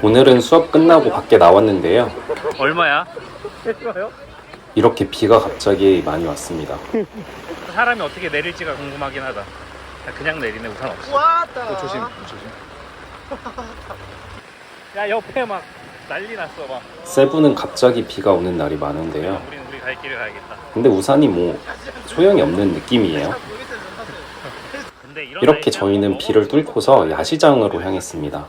오늘은 수업 끝나고 밖에 나왔는데요. 얼마야? 이렇게 비가 갑자기 많이 왔습니다. 사람이 어떻게 내릴지가 궁금하긴 하다. 그냥 내리네, 우산 없이. 조심. 야, 옆에 막 난리 났어 막. 세부는 갑자기 비가 오는 날이 많은데요. 우리 갈 길을 가야겠다. 근데 우산이 뭐 소용이 없는 느낌이에요. 근데 이렇게 저희는 비를 뚫고서 야시장으로 향했습니다.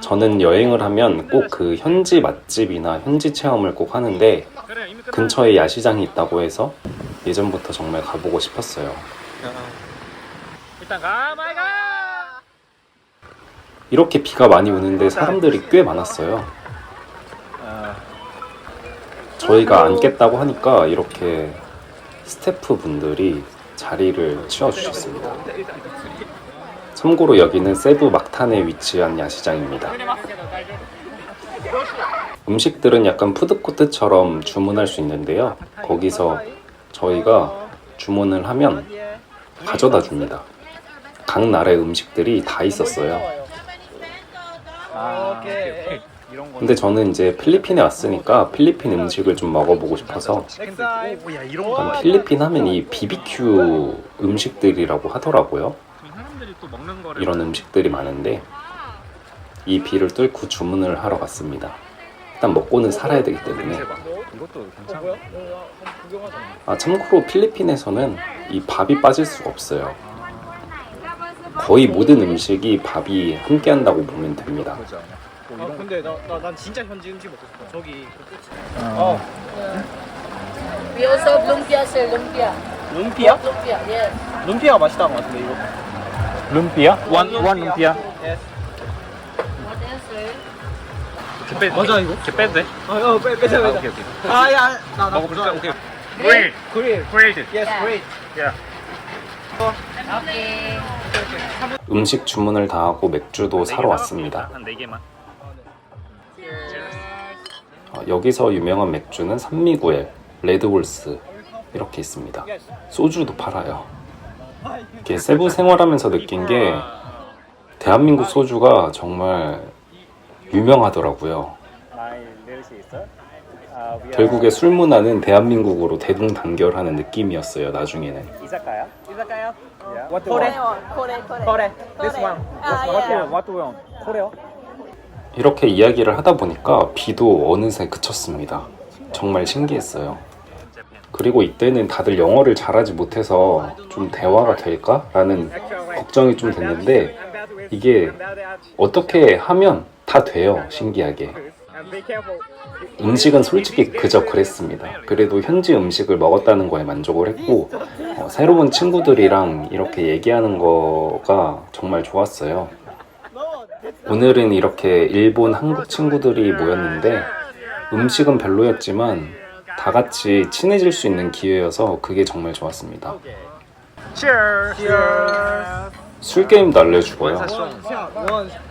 저는 여행을 하면 꼭 그 현지 맛집이나 현지 체험을 꼭 하는데 근처에 야시장이 있다고 해서 예전부터 정말 가보고 싶었어요. 일단 가, 마이 가. 이렇게 비가 많이 오는데 사람들이 꽤 많았어요. 저희가 앉겠다고 하니까 이렇게 스태프분들이 자리를 치워주셨습니다. 참고로 여기는 세부 막탄에 위치한 야시장입니다. 음식들은 약간 푸드코트처럼 주문할 수 있는데요. 거기서 저희가 주문을 하면 가져다 줍니다. 각 나라의 음식들이 다 있었어요. 근데 저는 이제 필리핀에 왔으니까 필리핀 음식을 좀 먹어보고 싶어서 필리핀 하면 이 BBQ 음식들이라고 하더라고요. 이런 음식들이 많은데 이 비를 뚫고 주문을 하러 갔습니다. 일단 먹고는 살아야 되기 때문에. 참고로 필리핀에서는 이 밥이 빠질 수가 없어요. 거의 모든 음식이 밥이 함께 한다고 보면 됩니다. 근데 난 진짜 현지 음식 먹고 싶어. 저기 We also have lumpia, sir. Lumpia. 룸피아? Lumpia, yes. 룸피아가 맛있다는 것 같은데 이거. 룸피야? 원 룸피야? What else, sir? 맞아 이거? 걔 빼도 돼? 빼자. 오케이. 아야 나 먹어보자. 오케이. 그릴. 그레이드. Yes, great. 야. Okay. 음식 주문을 다 하고 맥주도 사러 왔습니다. 한 4개만. 여기서 유명한 맥주는 산미구엘, 레드홀스 이렇게 있습니다. 소주도 팔아요. 이렇게 세부 생활하면서 느낀 게 대한민국 소주가 정말 유명하더라고요. 결국에 술 문화는 대한민국으로 대동단결하는 느낌이었어요. 나중에는. 이자카야? What do you Korea. want? Korea. This one. What do you want? Korea? 이렇게 이야기를 하다 보니까 비도 어느새 그쳤습니다. 정말 신기했어요. 그리고 이때는 다들 영어를 잘하지 못해서 좀 대화가 될까? 라는 걱정이 좀 됐는데 이게 어떻게 하면 다 돼요. 신기하게. 음식은 솔직히 그저 그랬습니다. 그래도 현지 음식을 먹었다는 거에 만족을 했고 새로운 친구들이랑 이렇게 얘기하는 거가 정말 좋았어요. 오늘은 이렇게 일본, 한국 친구들이 모였는데 음식은 별로였지만 다 같이 친해질 수 있는 기회여서 그게 정말 좋았습니다. 술 게임도 알려주고요.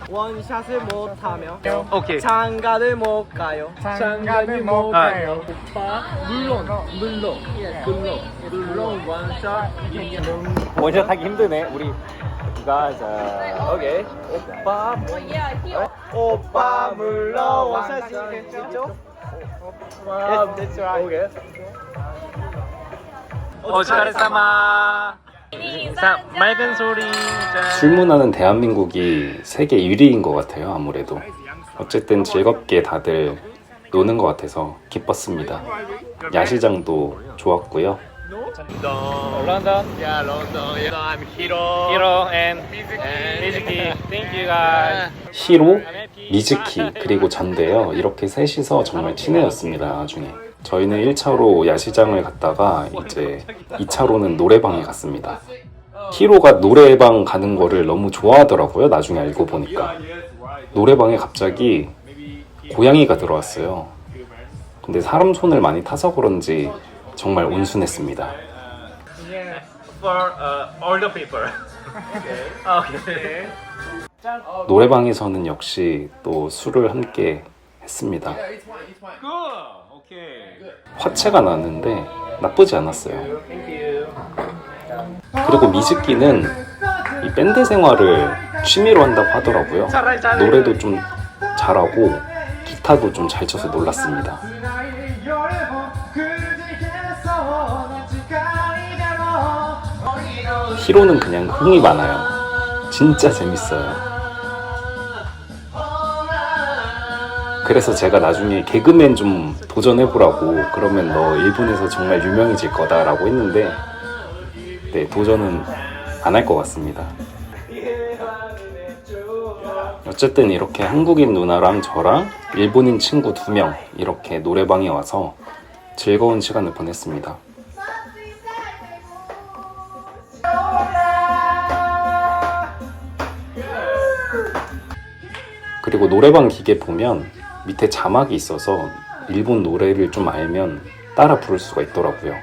원샷을 못하면 오케이. 장가를 못 가요. 장가를 못 가요. 오빠 물론 원샷. 원샷 하기 힘드네. 우리 guys. 오케이. 오빠 물론 원샷이 있죠? Yes, that's right. Okay. 오츠카레사마. 맑은 소리. 술 문화는 대한민국이 세계 1위인 것 같아요. 아무래도 어쨌든 즐겁게 다들 노는 것 같아서 기뻤습니다. 야시장도 좋았고요. London. Yeah, London. Yeah. I'm Hiro and Mizuki. Thank you guys. 히로, 미즈키 그리고 전데요. 이렇게 셋이서 정말 친해졌습니다. 나중에 저희는 1차로 야시장을 갔다가 이제 2차로는 노래방에 갔습니다. 히로가 노래방 가는 거를 너무 좋아하더라고요. 나중에 알고 보니까 노래방에 갑자기 고양이가 들어왔어요. 근데 사람 손을 많이 타서 그런지 정말 온순했습니다. For all the people. Okay. 노래방에서는 역시 또 술을 함께 했습니다. Good. Okay. 화채가 났는데 나쁘지 않았어요. Thank you. 그리고 미즈키는 이 밴드 생활을 취미로 한다고 하더라고요. 노래도 좀 잘하고 기타도 좀 잘 쳐서 놀랐습니다. 히로는 그냥 흥이 많아요. 진짜 재밌어요. 그래서 제가 나중에 개그맨 좀 도전해보라고, 그러면 너 일본에서 정말 유명해질 거다라고 했는데 네, 도전은 안 할 것 같습니다. 어쨌든 이렇게 한국인 누나랑 저랑 일본인 친구 2명 이렇게 노래방에 와서 즐거운 시간을 보냈습니다. 그리고 노래방 기계 보면 밑에 자막이 있어서 일본 노래를 좀 알면 따라 부를 수가 있더라고요.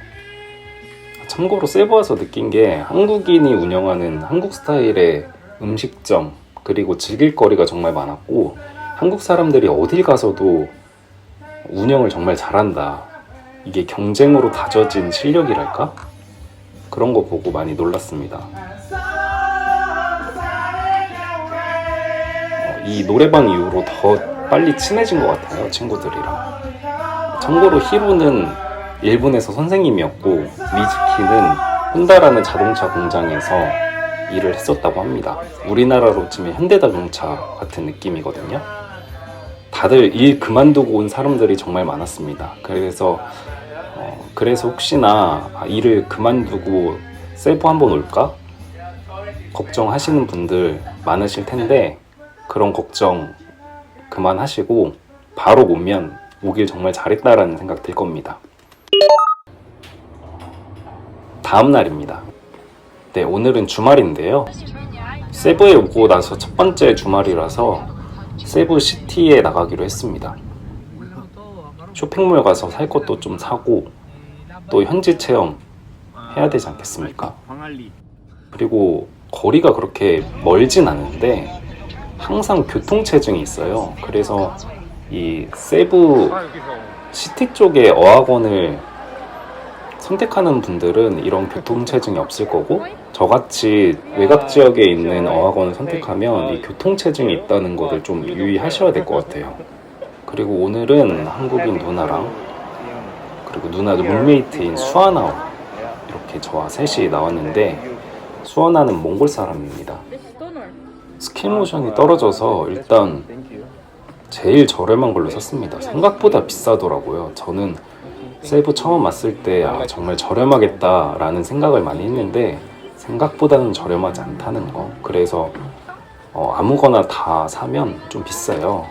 참고로 세부 와서 느낀 게 한국인이 운영하는 한국 스타일의 음식점 그리고 즐길 거리가 정말 많았고, 한국 사람들이 어딜 가서도 운영을 정말 잘한다. 이게 경쟁으로 다져진 실력이랄까? 그런 거 보고 많이 놀랐습니다. 이 노래방 이후로 더 빨리 친해진 것 같아요, 친구들이랑. 참고로 히로는 일본에서 선생님이었고 미즈키는 혼다라는 자동차 공장에서 일을 했었다고 합니다. 우리나라로 치면 현대자동차 같은 느낌이거든요. 다들 일 그만두고 온 사람들이 정말 많았습니다. 그래서 혹시나 일을 그만두고 세부 한번 올까? 걱정하시는 분들 많으실 텐데 그런 걱정 그만하시고 바로 오면 오길 정말 잘했다라는 생각 들 겁니다. 다음 날입니다. 네, 오늘은 주말인데요. 세부에 오고 나서 첫 번째 주말이라서 세부 시티에 나가기로 했습니다. 쇼핑몰 가서 살 것도 좀 사고 또 현지 체험 해야 되지 않겠습니까? 그리고 거리가 그렇게 멀진 않은데 항상 교통체증이 있어요. 그래서 이 세부 시티 쪽에 어학원을 선택하는 분들은 이런 교통체증이 없을 거고, 저같이 외곽 지역에 있는 어학원을 선택하면 이 교통체증이 있다는 거를 좀 유의하셔야 될 것 같아요. 그리고 오늘은 한국인 누나랑 그리고 누나도 룸메이트인 수아나 이렇게 저와 셋이 나왔는데, 수아나는 몽골 사람입니다. 스킬 모션이 떨어져서 일단 제일 저렴한 걸로 샀습니다. 생각보다 비싸더라고요. 저는 세부 처음 왔을 때 정말 저렴하겠다라는 생각을 많이 했는데 생각보다는 저렴하지 않다는 거. 그래서 아무거나 다 사면 좀 비싸요.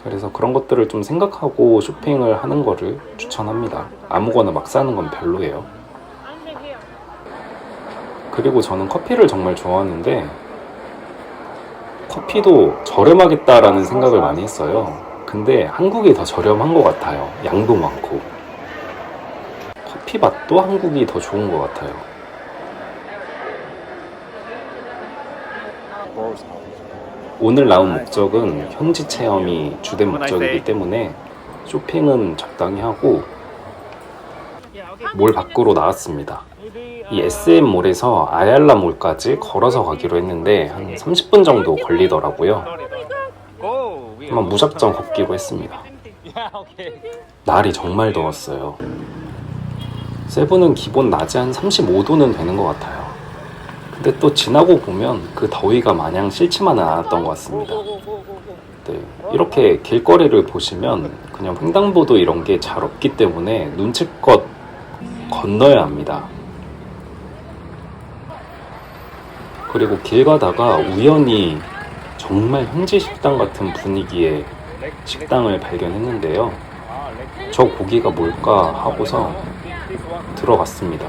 그래서 그런 것들을 좀 생각하고 쇼핑을 하는 거를 추천합니다. 아무거나 막 사는 건 별로예요. 그리고 저는 커피를 정말 좋아하는데 커피도 저렴하겠다라는 생각을 많이 했어요. 근데 한국이 더 저렴한 것 같아요. 양도 많고 커피 맛도 한국이 더 좋은 것 같아요. 오늘 나온 목적은 현지 체험이 주된 목적이기 때문에 쇼핑은 적당히 하고 몰 밖으로 나왔습니다. 이 SM몰에서 아얄라몰까지 걸어서 가기로 했는데 한 30분 정도 걸리더라고요. 한번 무작정 걷기로 했습니다. 날이 정말 더웠어요. 세부는 기본 낮에 한 35도는 되는 것 같아요. 근데 또 지나고 보면 그 더위가 마냥 싫지만은 않았던 것 같습니다. 네, 이렇게 길거리를 보시면 그냥 횡단보도 이런 게 잘 없기 때문에 눈치껏 건너야 합니다. 그리고 길 가다가 우연히 정말 현지 식당 같은 분위기의 식당을 발견했는데요. 저 고기가 뭘까 하고서 들어갔습니다.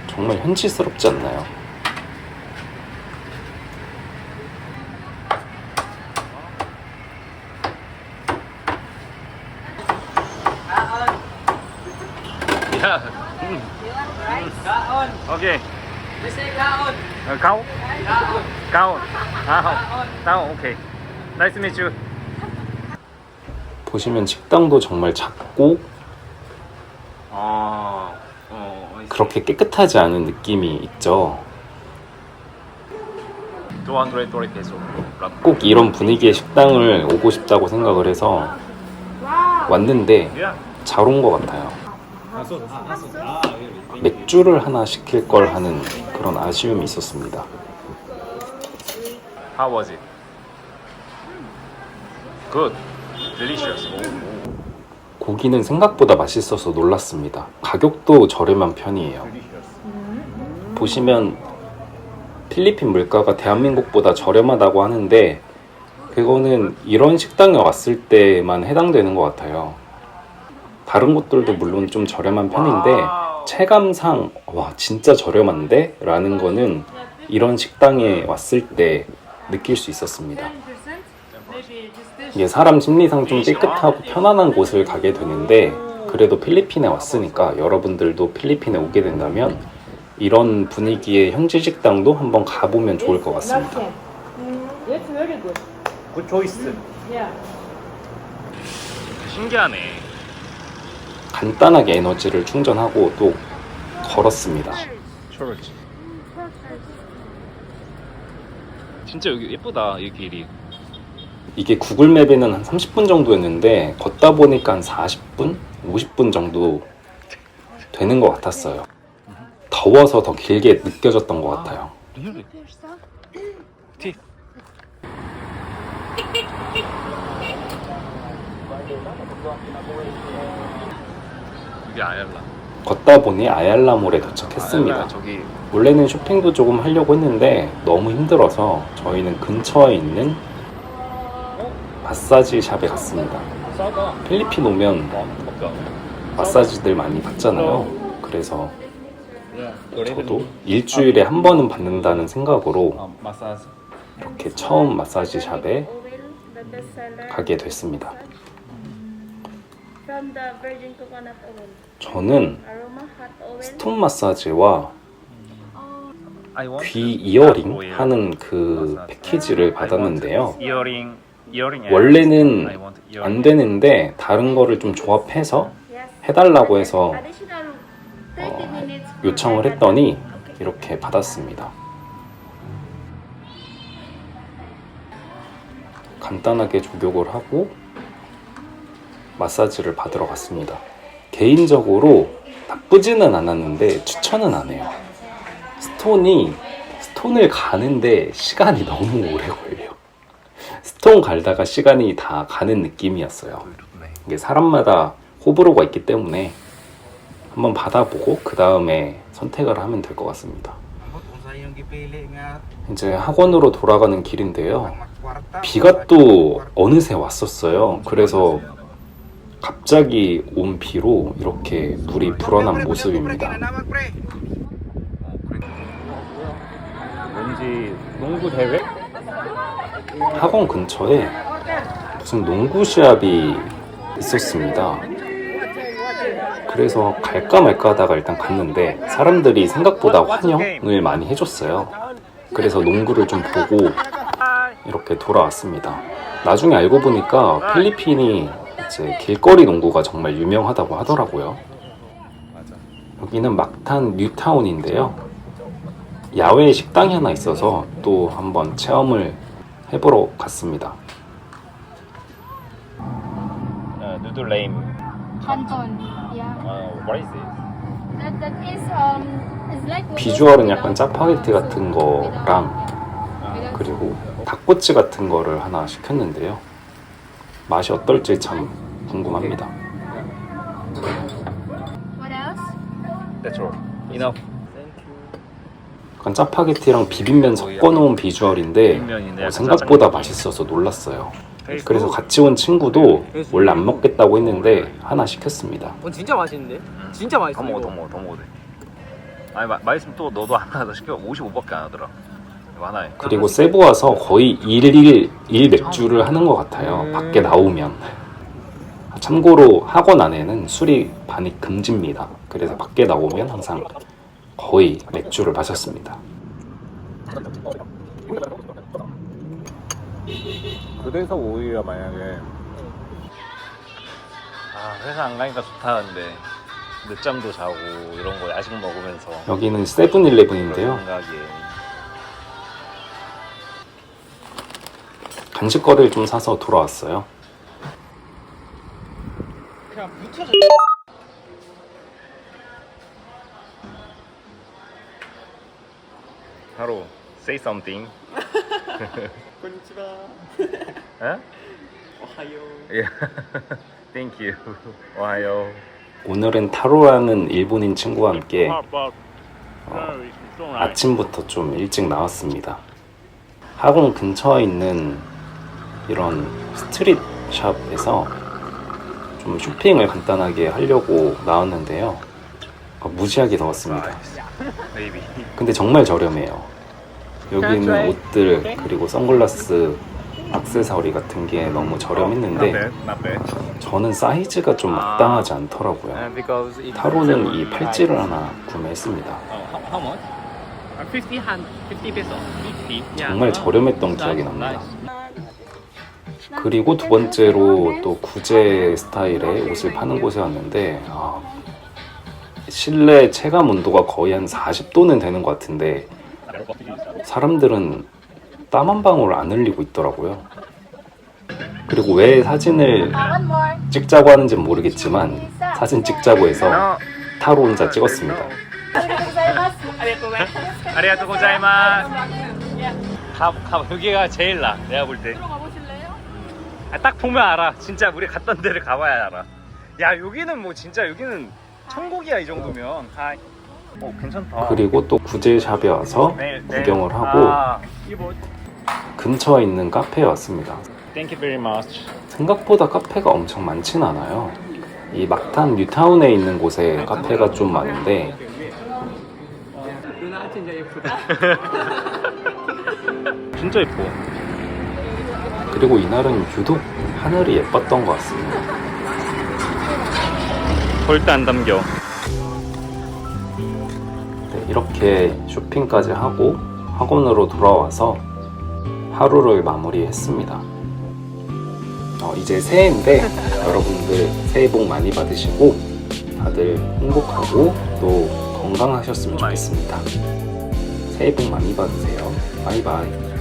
정말 현지스럽지 않나요? Okay. They say kaon. Cao? Kaon. Cao. Cao. Okay. Nice to meet you. 보시면 식당도 정말 작고 그렇게 깨끗하지 않은 느낌이 있죠. 220 peso. 꼭 이런 분위기의 식당을 오고 싶다고 생각을 해서 왔는데 Yeah. 잘 온 것 같아요. 맥주를 하나 시킬 걸 하는 그런 아쉬움이 있었습니다. How was it? Good. Delicious. 고기는 생각보다 맛있어서 놀랐습니다. 가격도 저렴한 편이에요. 보시면 필리핀 물가가 대한민국보다 저렴하다고 하는데 그거는 이런 식당에 왔을 때만 해당되는 것 같아요. 다른 곳들도 물론 좀 저렴한 편인데 체감상 와 진짜 저렴한데? 라는 거는 이런 식당에 왔을 때 느낄 수 있었습니다. 이게 사람 심리상 좀 깨끗하고 편안한 곳을 가게 되는데 그래도 필리핀에 왔으니까 여러분들도 필리핀에 오게 된다면 이런 분위기의 현지 식당도 한번 가보면 좋을 것 같습니다. It's very good. Good choice. Yeah. 신기하네. 간단하게 에너지를 충전하고 또 걸었습니다. 그렇지. 진짜 여기 예쁘다 이 길이. 이게 구글맵에는 한 30분 정도였는데 걷다 보니까 한 40분? 50분 정도 되는 것 같았어요. 더워서 더 길게 느껴졌던 것 같아요. Really? 티. 이게 아얄라. 걷다 보니 아얄라몰에 도착했습니다. 아얄라 저기 원래는 쇼핑도 조금 하려고 했는데 너무 힘들어서 저희는 근처에 있는 마사지 샵에 갔습니다. 싸다. 필리핀 오면 밖에 안 해. 마사지들 많이 받잖아요. 그래서 저도 일주일에 한 번은 받는다는 생각으로 마사지. 이렇게 처음 마사지 샵에 가게 됐습니다. From the virgin coconut oil. 저는 Aroma hot oil. 스톤 마사지와 I want 귀 이어링 하는 그 패키지를 받았는데요. 이어링 원래는 I want earring. 안 되는데 다른 거를 좀 조합해서 Yes. 해달라고 해서 Additional 30 minutes. for 요청을 that. 했더니 이렇게 받았습니다. 간단하게 조격을 하고 마사지를 받으러 갔습니다. 개인적으로 나쁘지는 않았는데 추천은 안 해요. 스톤을 가는데 시간이 너무 오래 걸려요. 스톤 갈다가 시간이 다 가는 느낌이었어요. 이게 사람마다 호불호가 있기 때문에 한번 받아보고 그 다음에 선택을 하면 될 것 같습니다. 이제 학원으로 돌아가는 길인데요. 비가 또 어느새 왔었어요. 그래서 갑자기 온 비로 이렇게 물이 불어난 모습입니다. 왠지 농구 대회? 학원 근처에 무슨 농구 시합이 있었습니다. 그래서 갈까 말까 하다가 일단 갔는데 사람들이 생각보다 환영을 많이 해줬어요. 그래서 농구를 좀 보고 이렇게 돌아왔습니다. 나중에 알고 보니까 필리핀이 이제 길거리 농구가 정말 유명하다고 하더라고요. 여기는 막탄 뉴타운인데요. 야외 식당이 하나 있어서 또 한번 체험을 해보러 갔습니다. 누들 레임. Canton. Yeah. What is this? That is it's like 비주얼은 약간 짜파게티 같은 거랑 그리고 닭꼬치 같은 거를 하나 시켰는데요. 맛이 어떨지 참 궁금합니다. What else? That's all. Enough. 약간 짜파게티랑 비빔면 섞어놓은 비주얼인데 비빔면인데 생각보다 맛있어서 놀랐어요. 그래서 같이 온 친구도 원래 안 먹겠다고 했는데 하나 시켰습니다. 진짜 맛있는데? 진짜 맛있어. 더 먹어도 돼. 아니 맛있으면 또 너도 하나 더 시켜. 55밖에 안 하더라. 이거 하나에. 그리고 세부 와서 거의 1 맥주를 하는 것 같아요. 밖에 나오면. 참고로 학원 안에는 술이 반입 금지입니다. 그래서 밖에 나오면 항상 거의 맥주를 마셨습니다. 그래서 오히려 만약에 회사 안 가니까 좋다는데 늦잠도 자고 이런 거 야식 먹으면서 여기는 세븐일레븐인데요. 생각에 간식거리를 좀 사서 돌아왔어요. 그냥 묻혀져. 하루 say something. 건니치와. 에? 오하요. Yeah. Thank you. 오하요. 오늘은 타로라는 일본인 친구와 함께 아침부터 좀 일찍 나왔습니다. 학원 근처에 있는 이런 스트릿 샵에서 좀 쇼핑을 간단하게 하려고 나왔는데요. 무지하게 더웠습니다. Maybe. 근데 정말 저렴해요. 여기는 옷들 그리고 선글라스, 액세서리 같은 게 너무 저렴했는데 Not bad. 저는 사이즈가 좀 마땅하지 않더라고요. Because it 타로는 이 팔찌를 하나 구매했습니다. How much? 50 peso. 50. 정말 저렴했던 기억이 납니다. 그리고 두 번째로 또 구제 스타일의 옷을 파는 곳에 왔는데 실내 체감 온도가 거의 한 40도는 되는 것 같은데 사람들은 땀 한 방울 안 흘리고 있더라고요. 그리고 왜 사진을 찍자고 하는지는 모르겠지만 사진 찍자고 해서 타로 혼자 찍었습니다. 아리가또 고자이마스. 여기가 제일 나. 내가 볼 때. 딱 보면 알아. 진짜 우리 갔던 데를 가봐야 알아. 야 여기는 뭐 진짜 여기는 천국이야 이 정도면. 괜찮다. 그리고 또 구제샵에 와서 구경을 하고 근처에 있는 카페에 왔습니다. Thank you very much. 생각보다 카페가 엄청 많진 않아요. 이 막탄 뉴타운에 있는 곳에 카페가 좀 많은데 누나 진짜 예쁘다. 진짜 예뻐. 그리고 이날은 유독 하늘이 예뻤던 것 같습니다. 절대 안 담겨. 네, 이렇게 쇼핑까지 하고 학원으로 돌아와서 하루를 마무리했습니다. 이제 새해인데 여러분들 새해 복 많이 받으시고 다들 행복하고 또 건강하셨으면 좋겠습니다. 새해 복 많이 받으세요. 바이바이.